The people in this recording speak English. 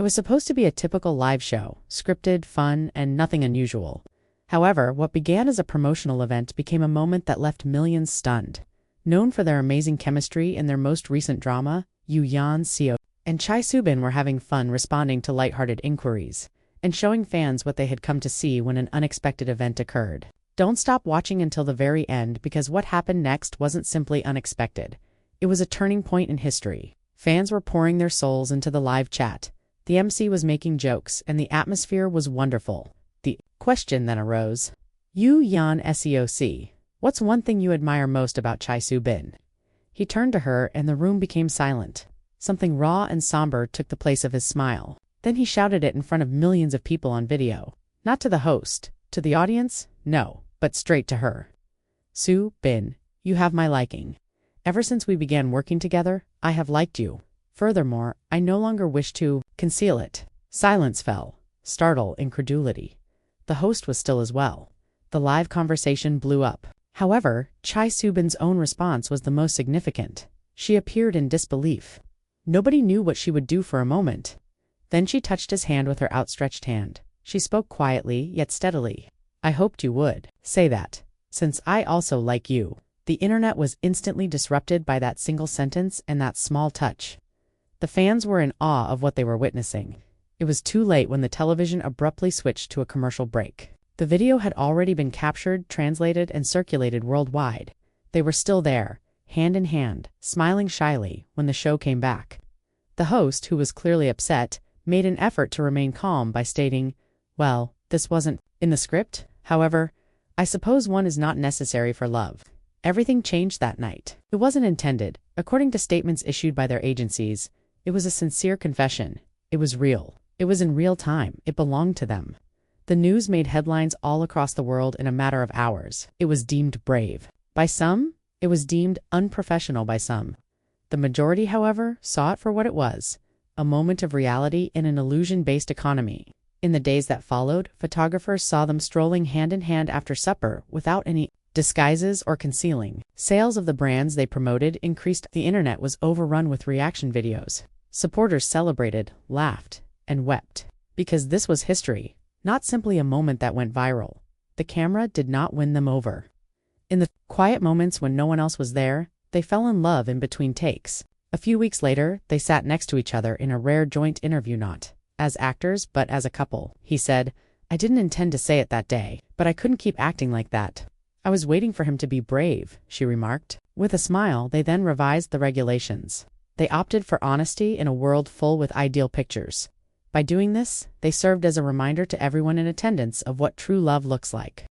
It was supposed to be a typical live show, scripted, fun, and nothing unusual. However, what began as a promotional event became a moment that left millions stunned. Known for their amazing chemistry in their most recent drama, Yoo Yeon-seok and Chae Soo-bin were having fun responding to lighthearted inquiries and showing fans what they had come to see when an unexpected event occurred. Don't stop watching until the very end, because what happened next wasn't simply unexpected. It was a turning point in history. Fans were pouring their souls into the live chat. The MC was making jokes, and the atmosphere was wonderful. The question then arose: Yoo Yeon-seok, what's one thing you admire most about Chae Soo-bin? He turned to her, and the room became silent. Something raw and somber took the place of his smile. Then he shouted it in front of millions of people on video. Not to the host, to the audience, no, but straight to her. Soo-bin, you have my liking. Ever since we began working together, I have liked you. Furthermore, I no longer wish to conceal it. Silence fell. Startle, incredulity. The host was still as well. The live conversation blew up. However, Chae Soo-bin's own response was the most significant. She appeared in disbelief. Nobody knew what she would do for a moment. Then she touched his hand with her outstretched hand. She spoke quietly, yet steadily. I hoped you would say that, since I also like you. The internet was instantly disrupted by that single sentence and that small touch. The fans were in awe of what they were witnessing. It was too late when the television abruptly switched to a commercial break. The video had already been captured, translated, and circulated worldwide. They were still there, hand in hand, smiling shyly, when the show came back. The host, who was clearly upset, made an effort to remain calm by stating, well, this wasn't in the script. However, I suppose one is not necessary for love. Everything changed that night. It wasn't intended. According to statements issued by their agencies, it was a sincere confession. It was real. It was in real time. It belonged to them. The news made headlines all across the world in a matter of hours. It was deemed brave. By some, it was deemed unprofessional by some. The majority, however, saw it for what it was, a moment of reality in an illusion-based economy. In the days that followed, photographers saw them strolling hand in hand after supper without any disguises or concealing. Sales of the brands they promoted increased. The internet was overrun with reaction videos. Supporters celebrated, laughed, and wept. Because this was history, not simply a moment that went viral. The camera did not win them over. In the quiet moments when no one else was there, they fell in love in between takes. A few weeks later, they sat next to each other in a rare joint interview, not as actors, but as a couple. He said, I didn't intend to say it that day, but I couldn't keep acting like that. I was waiting for him to be brave, she remarked. With a smile, they then revised the regulations. They opted for honesty in a world full with ideal pictures. By doing this, they served as a reminder to everyone in attendance of what true love looks like.